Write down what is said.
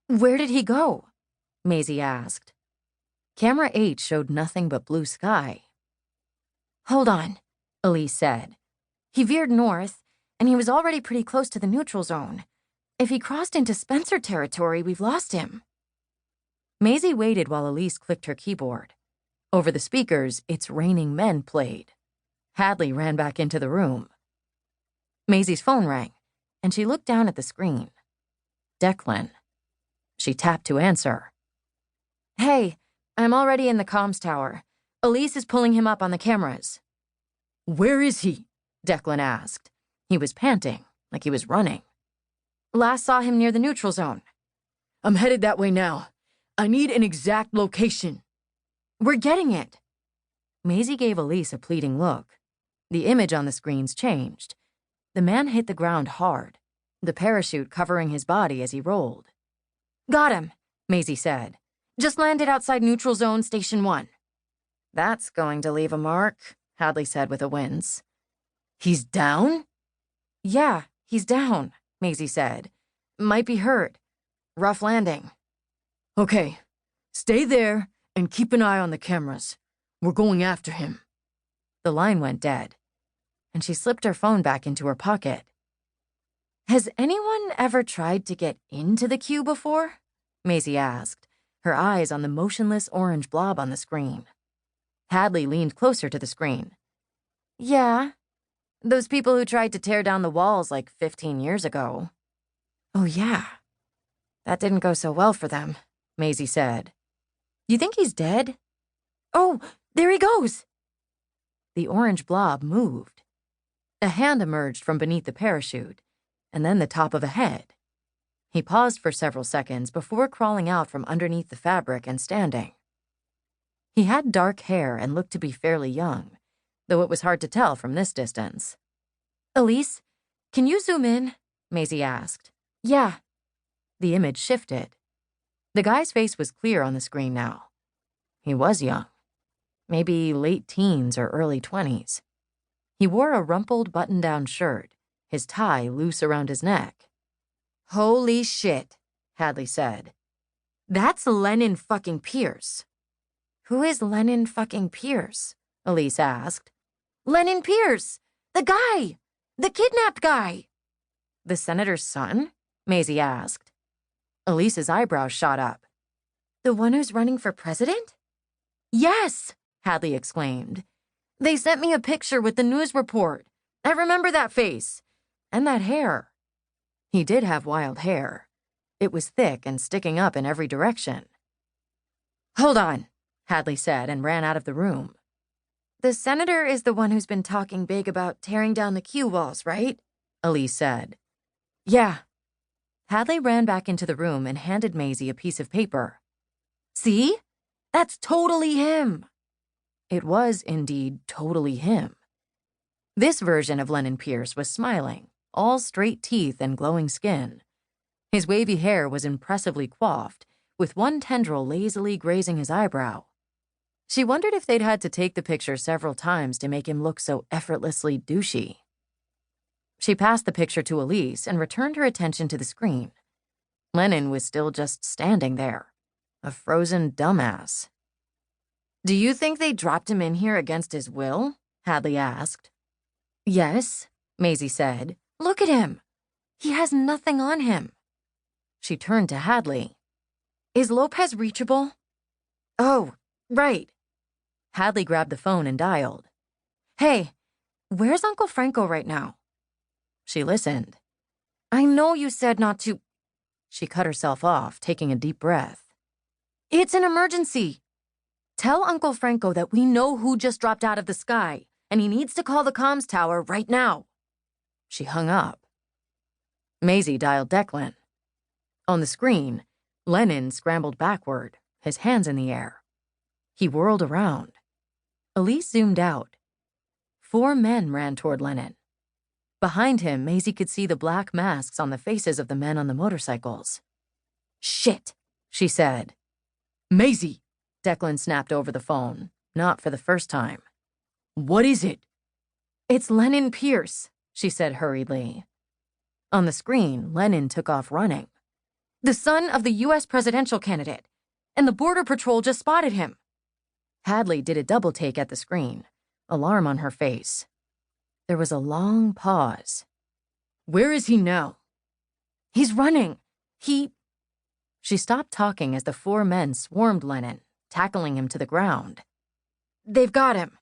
Where did he go? Maisie asked. Camera 8 showed nothing but blue sky. Hold on, Elise said. He veered north, and he was already pretty close to the neutral zone. If he crossed into Spencer territory, we've lost him. Maisie waited while Elise clicked her keyboard. Over the speakers, It's Raining Men played. Hadley ran back into the room. Maisie's phone rang, and she looked down at the screen. Declan. She tapped to answer. Hey, I'm already in the comms tower. Elise is pulling him up on the cameras. Where is he? Declan asked. He was panting, like he was running. Last saw him near the neutral zone. I'm headed that way now. I need an exact location. We're getting it. Maisie gave Elise a pleading look. The image on the screens changed. The man hit the ground hard, the parachute covering his body as he rolled. Got him, Maisie said. Just landed outside neutral zone station 1. That's going to leave a mark, Hadley said with a wince. He's down? Yeah, he's down, Maisie said. Might be hurt. Rough landing. Okay, stay there and keep an eye on the cameras. We're going after him. The line went dead, and she slipped her phone back into her pocket. Has anyone ever tried to get into the queue before? Maisie asked, her eyes on the motionless orange blob on the screen. Hadley leaned closer to the screen. Yeah, those people who tried to tear down the walls like 15 years ago. Oh, yeah. That didn't go so well for them, Maisie said. You think he's dead? Oh, there he goes! The orange blob moved. A hand emerged from beneath the parachute, and then the top of a head. He paused for several seconds before crawling out from underneath the fabric and standing. He had dark hair and looked to be fairly young, though it was hard to tell from this distance. Elise, can you zoom in? Maisie asked. Yeah. The image shifted. The guy's face was clear on the screen now. He was young, maybe late teens or early 20s. He wore a rumpled button-down shirt, his tie loose around his neck. Holy shit, Hadley said. That's Lennon fucking Pierce. Who is Lennon fucking Pierce? Elise asked. Lennon Pierce! The guy! The kidnapped guy! The senator's son? Maisie asked. Elise's eyebrows shot up. The one who's running for president? Yes, Hadley exclaimed. They sent me a picture with the news report. I remember that face. And that hair. He did have wild hair. It was thick and sticking up in every direction. Hold on, Hadley said and ran out of the room. The senator is the one who's been talking big about tearing down the queue walls, right? Elise said. Yeah. Hadley ran back into the room and handed Maisie a piece of paper. See? That's totally him. It was indeed totally him. This version of Lennon Pierce was smiling, all straight teeth and glowing skin. His wavy hair was impressively coiffed, with one tendril lazily grazing his eyebrow. She wondered if they'd had to take the picture several times to make him look so effortlessly douchey. She passed the picture to Elise and returned her attention to the screen. Lennon was still just standing there, a frozen dumbass. Do you think they dropped him in here against his will? Hadley asked. Yes, Maisie said. Look at him. He has nothing on him. She turned to Hadley. Is Lopez reachable? Oh, right. Hadley grabbed the phone and dialed. Hey, where's Uncle Franco right now? She listened. I know you said not to. She cut herself off, taking a deep breath. It's an emergency. Tell Uncle Franco that we know who just dropped out of the sky, and he needs to call the comms tower right now. She hung up. Maisie dialed Declan. On the screen, Lennon scrambled backward, his hands in the air. He whirled around. Elise zoomed out. 4 men ran toward Lennon. Behind him, Maisie could see the black masks on the faces of the men on the motorcycles. Shit, she said. Maisie, Declan snapped over the phone, not for the first time. What is it? It's Lennon Pierce, she said hurriedly. On the screen, Lennon took off running. The son of the U.S. presidential candidate. And the Border Patrol just spotted him. Hadley did a double take at the screen, alarm on her face. There was a long pause. Where is he now? He's running. She stopped talking as the 4 men swarmed Lennon, tackling him to the ground. They've got him.